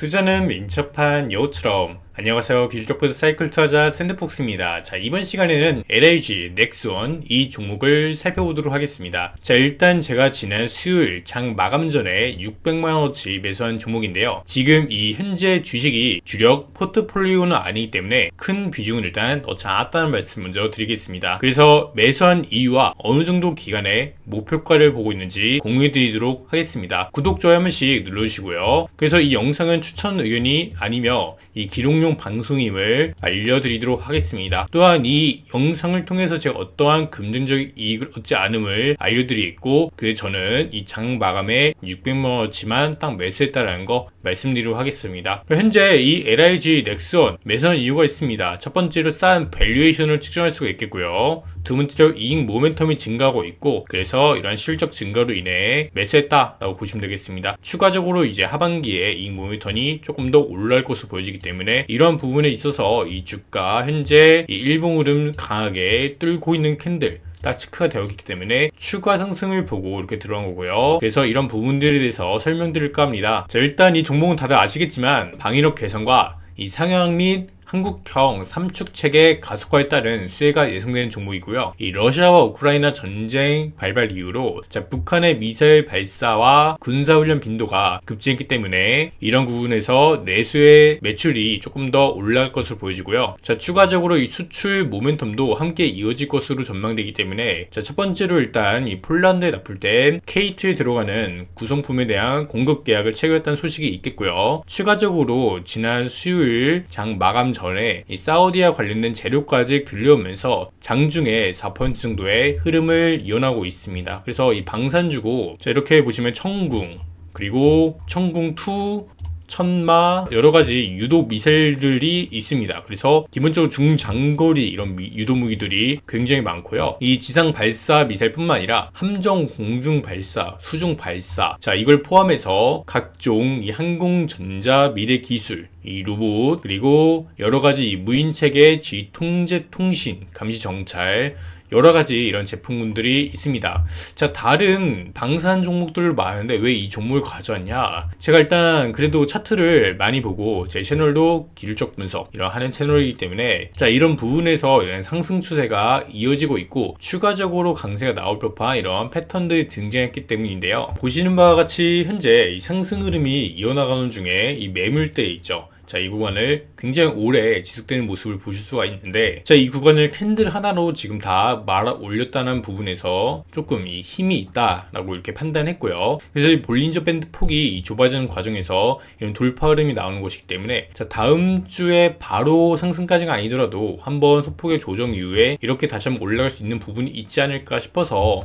투자는 민첩한 여우처럼. 안녕하세요. 기술적부터 사이클 투자자 샌드폭스입니다. 자, 이번 시간에는 LIG, 넥스원 이 종목을 살펴보도록 하겠습니다. 자, 일단 제가 지난 수요일 장 마감 전에 600만원어치 매수한 종목인데요. 지금 이 현재 주식이 주력 포트폴리오는 아니기 때문에 큰 비중은 일단 넣지 않았다는 말씀 먼저 드리겠습니다. 그래서 매수한 이유와 어느 정도 기간에 목표가를 보고 있는지 공유해 드리도록 하겠습니다. 구독, 좋아요 한 번씩 눌러주시고요. 그래서 이 영상은 추천 의견이 아니며 이 기록용 방송임을 알려드리도록 하겠습니다. 또한 이 영상을 통해서 제가 어떠한 금전적 이익을 얻지 않음을 알려드리겠고, 그래서 저는 이 장 마감에 600만원어치만 딱 매수했다라는 거 말씀드리도록 하겠습니다. 현재 이 LIG 넥스원 매수한 이유가 있습니다. 첫 번째로 싼 밸류에이션을 측정할 수가 있겠고요. 두 번째로 이익 모멘텀이 증가하고 있고, 그래서 이러한 실적 증가로 인해 매수했다라고 보시면 되겠습니다. 추가적으로 이제 하반기에 이익 모멘텀이 조금 더 올라갈 것으로 보여지기 때문에 이러한 부분에 있어서 이 주가 현재 이 일봉 흐름 강하게 뚫고 있는 캔들 딱 체크가 되었기 때문에 추가 상승을 보고 이렇게 들어간 거고요. 그래서 이런 부분들에 대해서 설명드릴까 합니다. 자, 일단 이 종목은 다들 아시겠지만 방위력 개선과 이 상향 및 한국형 삼축체계 가속화에 따른 수혜가 예상되는 종목이고요. 이 러시아와 우크라이나 전쟁 발발 이후로 북한의 미사일 발사와 군사훈련 빈도가 급증했기 때문에 이런 부분에서 내수의 매출이 조금 더 올라갈 것으로 보여지고요. 자, 추가적으로 이 수출 모멘텀도 함께 이어질 것으로 전망되기 때문에, 자, 첫 번째로 일단 이 폴란드에 납품된 K2에 들어가는 구성품에 대한 공급 계약을 체결했다는 소식이 있겠고요. 추가적으로 지난 수요일 장 마감 전에 이 사우디와 관련된 재료까지 들려오면서 장중에 4% 정도의 흐름을 이어나고 있습니다. 그래서 이 방산주고, 자, 이렇게 보시면 청궁, 그리고 청궁2, 천마, 여러가지 유도 미사일들이 있습니다. 그래서 기본적으로 중장거리 이런 유도 무기들이 굉장히 많고요. 이 지상 발사 미사일 뿐만 아니라 함정 공중 발사, 수중 발사, 자, 이걸 포함해서 각종 이 항공전자 미래 기술, 이 로봇, 그리고 여러가지 이 무인체계 지휘 통제 통신, 감시 정찰, 여러가지 이런 제품군들이 있습니다. 자, 다른 방산 종목들 많은데 왜 이 종목을 가져왔냐? 제가 일단 그래도 차트를 많이 보고, 제 채널도 기술적 분석 이런 하는 채널이기 때문에, 자, 이런 부분에서 이런 상승 추세가 이어지고 있고 추가적으로 강세가 나올 법한 이런 패턴들이 등장했기 때문인데요. 보시는 바와 같이 현재 이 상승 흐름이 이어나가는 중에 이 매물대에 있죠. 자, 이 구간을 굉장히 오래 지속되는 모습을 보실 수가 있는데, 자, 이 구간을 캔들 하나로 지금 다 말아 올렸다는 부분에서 조금 이 힘이 있다라고 이렇게 판단했고요. 그래서 이 볼린저 밴드 폭이 좁아지는 과정에서 이런 돌파 흐름이 나오는 것이기 때문에, 자, 다음 주에 바로 상승까지가 아니더라도 한번 소폭의 조정 이후에 이렇게 다시 한번 올라갈 수 있는 부분이 있지 않을까 싶어서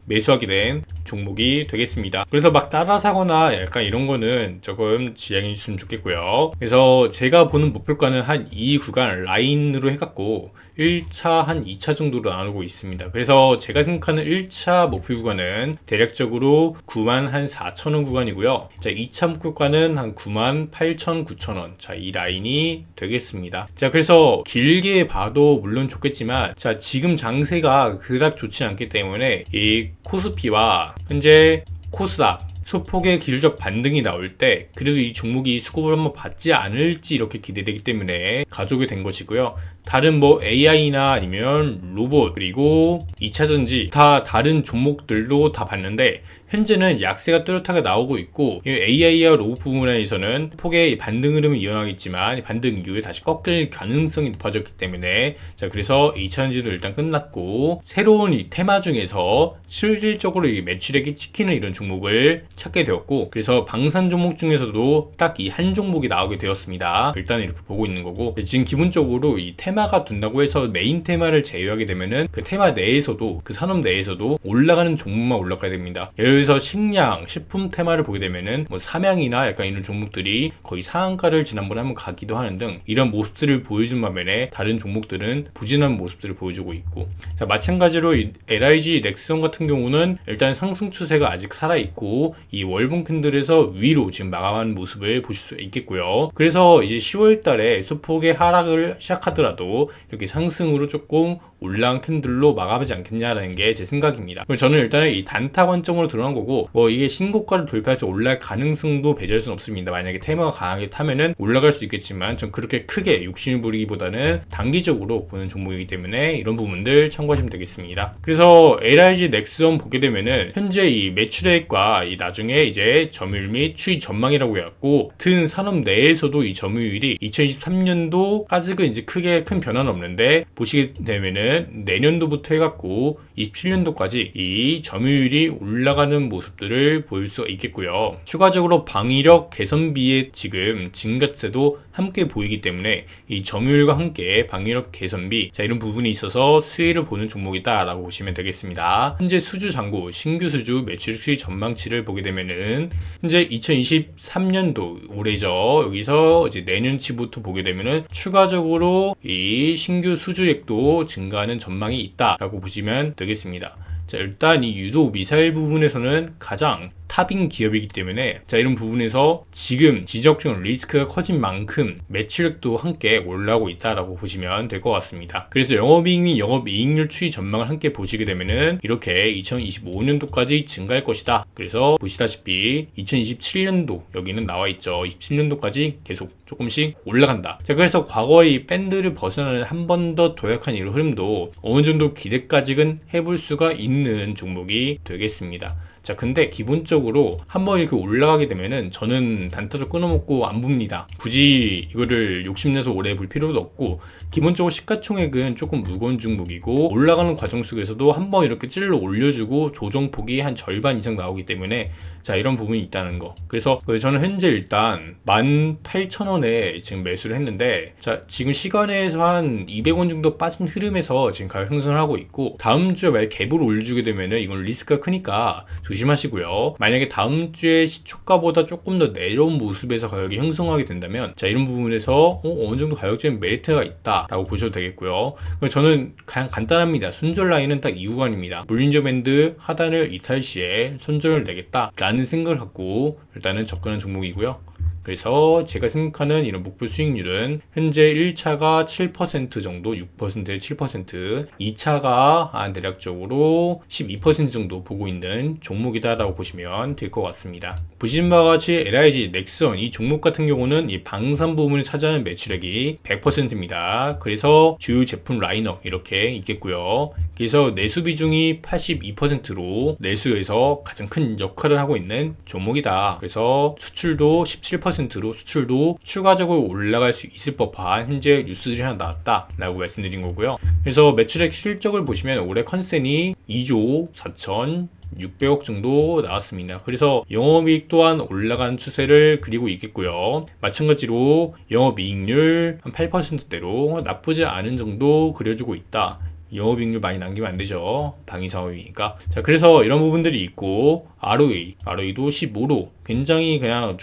매수하게 된 종목이 되겠습니다. 그래서 막 따라 사거나 약간 이런 거는 조금 지양해 주시면 좋겠고요. 그래서 제가 보는 목표가는 한 이 구간 라인으로 해갖고 1차 한 2차 정도로 나누고 있습니다. 그래서 제가 생각하는 1차 목표 구간은 대략적으로 9만 한 4천원 구간이고요. 자, 2차 목표가는 한 9만 8천 9천원, 자, 이 라인이 되겠습니다. 자, 그래서 길게 봐도 물론 좋겠지만, 자, 지금 장세가 그닥 좋지 않기 때문에 이 코스피와 현재 코스닥 소폭의 기술적 반등이 나올 때 그래도 이 종목이 수급을 한번 받지 않을지 이렇게 기대되기 때문에 가져오게 된 것이고요. 다른 뭐 AI나 아니면 로봇, 그리고 2차전지 다 다른 종목들도 다 봤는데 현재는 약세가 뚜렷하게 나오고 있고, AI와 로봇 부분에서는 폭의 반등 흐름을 이어나겠지만 반등 이후에 다시 꺾일 가능성이 높아졌기 때문에, 자, 그래서 2차전지도 일단 끝났고 새로운 이 테마 중에서 실질적으로 이 매출액이 찍히는 이런 종목을 찾게 되었고, 그래서 방산 종목 중에서도 딱 이 한 종목이 나오게 되었습니다. 일단 이렇게 보고 있는 거고, 지금 기본적으로 이 테마가 된다고 해서 메인 테마를 제외하게 되면은 그 테마 내에서도, 그 산업 내에서도 올라가는 종목만 올라가야 됩니다. 예를 들어서 식량, 식품 테마를 보게 되면은 뭐 삼양이나 약간 이런 종목들이 거의 상한가를 지난번에 한번 가기도 하는 등 이런 모습들을 보여준 반면에 다른 종목들은 부진한 모습들을 보여주고 있고, 자, 마찬가지로 이 LIG 넥스원 같은 경우는 일단 상승 추세가 아직 살아있고 이 월봉 캔들에서 위로 지금 마감하는 모습을 보실 수 있겠고요. 그래서 이제 10월 달에 소폭의 하락을 시작하더라도 이렇게 상승으로 조금 올라간 캔들로 마감하지 않겠냐라는 게 제 생각입니다. 저는 일단 이 단타 관점으로 들어간 한 거고, 뭐 이게 신고가를 돌파해서 올라갈 가능성도 배제할 수는 없습니다. 만약에 테마가 강하게 타면은 올라갈 수 있겠지만 전 그렇게 크게 욕심을 부리기보다는 단기적으로 보는 종목이기 때문에 이런 부분들 참고하시면 되겠습니다. 그래서 LIG 넥스원 보게 되면은 현재 이 매출액과 이 나중에 이제 점유율 및 추이 전망이라고 해갖고 같은 산업 내에서도 이 점유율이 2023년도까지는 이제 크게 큰 변화는 없는데, 보시게 되면은 내년도부터 해갖고 27년도까지 이 점유율이 올라가는 모습들을 보일 수 있겠고요. 추가적으로 방위력 개선비의 지금 증가세도 함께 보이기 때문에 이 점유율과 함께 방위력 개선비, 자 이런 부분이 있어서 수혜를 보는 종목이다 라고 보시면 되겠습니다. 현재 수주 잔고, 신규 수주 매출 수익 전망치를 보게 되면은 현재 2023년도 올해죠. 여기서 이제 내년치부터 보게 되면은 추가적으로 이 신규 수주액도 증가하는 전망이 있다라고 보시면 되겠습니다. 자, 일단 이 유도 미사일 부분에서는 가장 탑인 기업이기 때문에, 자 이런 부분에서 지금 지적적 리스크가 커진 만큼 매출액도 함께 올라오고 있다라고 보시면 될 것 같습니다. 그래서 영업이익 및 영업이익률 추이 전망을 함께 보시게 되면은 이렇게 2025년도까지 증가할 것이다. 그래서 보시다시피 2027년도 여기는 나와 있죠. 27년도까지 계속 조금씩 올라간다. 자, 그래서 과거의 이 밴드를 벗어나는 한 번 더 도약한 이런 흐름도 어느 정도 기대까지는 해볼 수가 있는 종목이 되겠습니다. 자, 근데 기본적으로 한번 이렇게 올라가게 되면은 저는 단타를 끊어먹고 안 봅니다. 굳이 이거를 욕심내서 오래 볼 필요도 없고, 기본적으로 시가총액은 조금 무거운 종목이고 올라가는 과정 속에서도 한번 이렇게 찔러 올려주고 조정폭이 한 절반 이상 나오기 때문에 자 이런 부분이 있다는 거. 그래서 저는 현재 일단 18,000원에 지금 매수를 했는데, 자 지금 시간에서 한 200원 정도 빠진 흐름에서 지금 가격 형성을 하고 있고, 다음 주에 만약 갭을 올려주게 되면은 이건 리스크가 크니까 조심하시고요. 만약에 다음 주에 시초가보다 조금 더 내려온 모습에서 가격이 형성하게 된다면 자 이런 부분에서 어느 정도 가격적인 메리트가 있다 라고 보셔도 되겠고요. 저는 그냥 간단합니다. 손절 라인은 딱 이 구간입니다. 볼린저 밴드 하단을 이탈 시에 손절을 내겠다 라는 생각을 갖고 일단은 접근한 종목이고요. 그래서 제가 생각하는 이런 목표 수익률은 현재 1차가 7% 정도, 6%에 7%, 2차가 대략적으로 12% 정도 보고 있는 종목이다라고 보시면 될 것 같습니다. 보시는 바와 같이 LIG 넥스원 이 종목 같은 경우는 이 방산 부분을 차지하는 매출액이 100%입니다. 그래서 주요 제품 라인업 이렇게 있겠고요. 그래서 내수 비중이 82%로 내수에서 가장 큰 역할을 하고 있는 종목이다. 그래서 수출도 17%로 수출도 추가적으로 올라갈 수 있을 법한 현재 뉴스들이 하나 나왔다 라고 말씀드린 거고요. 그래서 매출액 실적을 보시면 올해 컨센이 2조 4,600억 정도 나왔습니다. 그래서 영업이익 또한 올라간 추세를 그리고 있겠고요. 마찬가지로 영업이익률 한 8%대로 나쁘지 않은 정도 그려주고 있다. 영업이익률 많이 남기면 안 되죠. 방위 사업이니까. 자, 그래서 이런 부분들이 있고, ROE도 15로 굉장히 그냥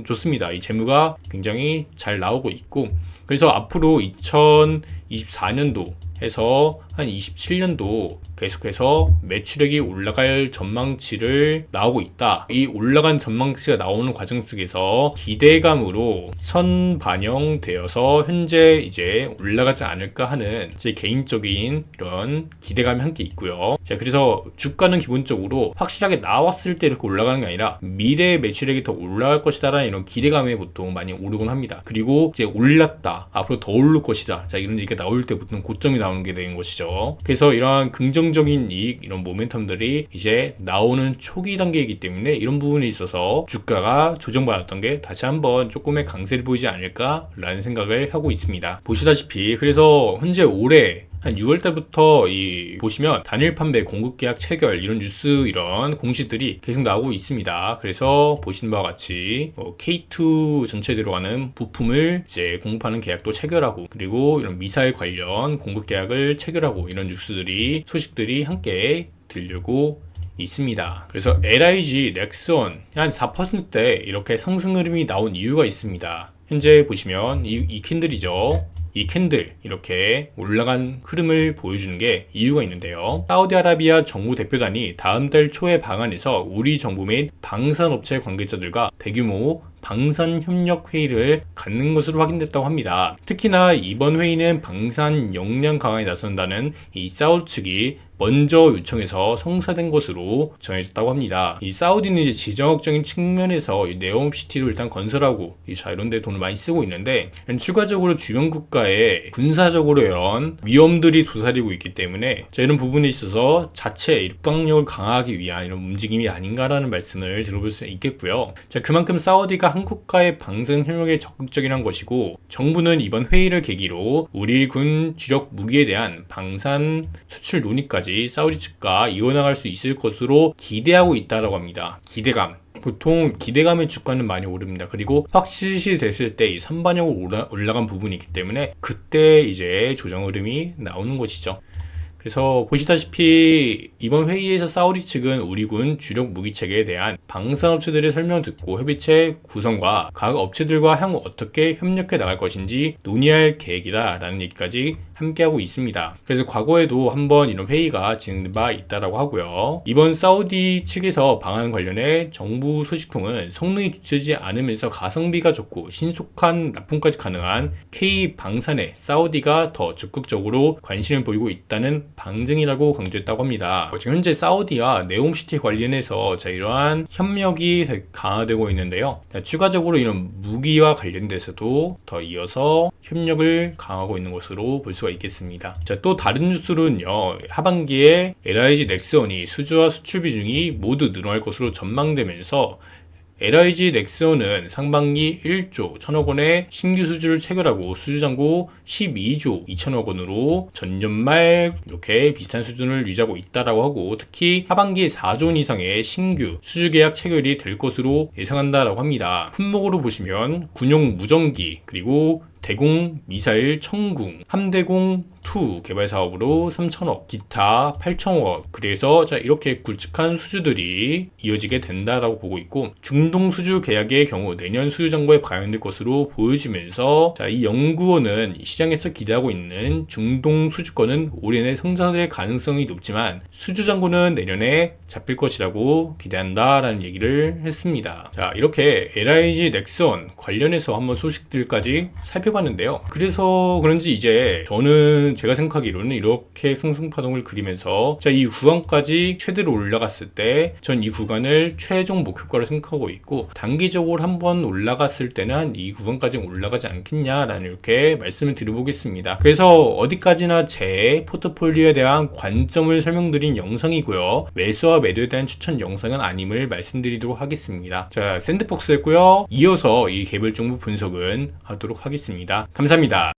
좋습니다. 이 재무가 굉장히 잘 나오고 있고, 그래서 앞으로 2024년도 해서 한 27년도 계속해서 매출액이 올라갈 전망치를 나오고 있다. 이 올라간 전망치가 나오는 과정 속에서 기대감으로 선반영되어서 현재 이제 올라가지 않을까 하는 제 개인적인 이런 기대감이 함께 있고요. 자, 그래서 주가는 기본적으로 확실하게 나왔을 때 이렇게 올라가는 게 아니라 미래의 매출액이 더 올라갈 것이다라는 이런 기대감에 보통 많이 오르곤 합니다. 그리고 이제 올랐다, 앞으로 더 오를 것이다, 자 이런 얘기가 나올 때 보통 고점이 나오는 게 되는 것이죠. 그래서 이러한 긍정적인 이익, 이런 모멘텀들이 이제 나오는 초기 단계이기 때문에 이런 부분에 있어서 주가가 조정받았던 게 다시 한번 조금의 강세를 보이지 않을까 라는 생각을 하고 있습니다. 보시다시피 그래서 현재 올해 한 6월달부터 보시면 단일 판매, 공급 계약 체결 이런 뉴스, 이런 공시들이 계속 나오고 있습니다. 그래서 보시는 바와 같이 K2 전체에 들어가는 부품을 이제 공급하는 계약도 체결하고, 그리고 이런 미사일 관련 공급 계약을 체결하고, 이런 뉴스들이, 소식들이 함께 들려고 있습니다. 그래서 LIG 넥스원 한 4%대 이렇게 상승 흐름이 나온 이유가 있습니다. 현재 보시면 이 캔들이죠. 이 캔들 이렇게 올라간 흐름을 보여주는 게 이유가 있는데요. 사우디아라비아 정부 대표단이 다음 달 초에 방한해서 우리 정부 및 방산업체 관계자들과 대규모 방산협력회의를 갖는 것으로 확인됐다고 합니다. 특히나 이번 회의는 방산 역량 강화에 나선다는 이 사우디 측이 먼저 요청해서 성사된 것으로 전해졌다고 합니다. 이 사우디는 이제 지정학적인 측면에서 이 네옴시티를 일단 건설하고 이런 데 돈을 많이 쓰고 있는데, 추가적으로 주변 국가에 군사적으로 이런 위험들이 도사리고 있기 때문에 이런 부분에 있어서 자체 육방력을 강화하기 위한 이런 움직임이 아닌가라는 말씀을 들어볼 수 있겠고요. 그만큼 사우디가 한국과의 방산 협력에 적극적이란 것이고, 정부는 이번 회의를 계기로 우리 군 주력 무기에 대한 방산 수출 논의까지 사우디 측과 이어나갈 수 있을 것으로 기대하고 있다라고 합니다. 기대감. 보통 기대감의 주가는 많이 오릅니다. 그리고 확실시 됐을 때 이 선반영으로 올라간 부분이 있기 때문에 그때 이제 조정 흐름이 나오는 것이죠. 그래서 보시다시피 이번 회의에서 사우디 측은 우리 군 주력 무기체계에 대한 방산업체들의 설명을 듣고 협의체 구성과 각 업체들과 향후 어떻게 협력해 나갈 것인지 논의할 계획이다 라는 얘기까지 함께하고 있습니다. 그래서 과거에도 한번 이런 회의가 진행된 바 있다라고 하고요. 이번 사우디 측에서 방안 관련해 정부 소식통은 성능이 뒤처지지 않으면서 가성비가 좋고 신속한 납품까지 가능한 K방산에 사우디가 더 적극적으로 관심을 보이고 있다는 방증이라고 강조했다고 합니다. 지금 현재 사우디와 네옴시티 관련해서 이러한 협력이 강화되고 있는데요. 추가적으로 이런 무기와 관련돼서도 더 이어서 협력을 강화하고 있는 것으로 볼 수가 있겠습니다. 또 다른 뉴스로는요, 하반기에 LIG 넥스원이 수주와 수출 비중이 모두 늘어날 것으로 전망되면서 LIG 넥스원은 상반기 1조 1천억 원의 신규 수주를 체결하고 수주잔고 12조 2천억 원으로 전년 말 이렇게 비슷한 수준을 유지하고 있다라고 하고, 특히 하반기에 4조 원 이상의 신규 수주 계약 체결이 될 것으로 예상한다라고 합니다. 품목으로 보시면 군용 무전기, 그리고 대공 미사일 청궁, 함대공 2 개발 사업으로 3천억, 기타 8천억, 그래서 이렇게 굵직한 수주들이 이어지게 된다라고 보고 있고, 중동 수주 계약의 경우 내년 수주 잔고에 반영될 것으로 보여지면서 이 연구원은 시장에서 기대하고 있는 중동 수주권은 올해 내 성장될 가능성이 높지만 수주 잔고는 내년에 잡힐 것이라고 기대한다라는 얘기를 했습니다. 이렇게 LIG 넥스원 관련해서 한번 소식들까지 살펴봤는데요. 그래서 그런지 이제 저는 제가 생각하기로는 이렇게 승승파동을 그리면서 이 구간까지 최대로 올라갔을 때 전 이 구간을 최종 목표가로 생각하고 있고, 단기적으로 한번 올라갔을 때는 한 이 구간까지 올라가지 않겠냐라는 이렇게 말씀을 드려보겠습니다. 그래서 어디까지나 제 포트폴리오에 대한 관점을 설명드린 영상이고요, 매수와 매도에 대한 추천 영상은 아님을 말씀드리도록 하겠습니다. 샌드폭스였고요. 이어서 이 개별 종목 분석은 하도록 하겠습니다. 감사합니다.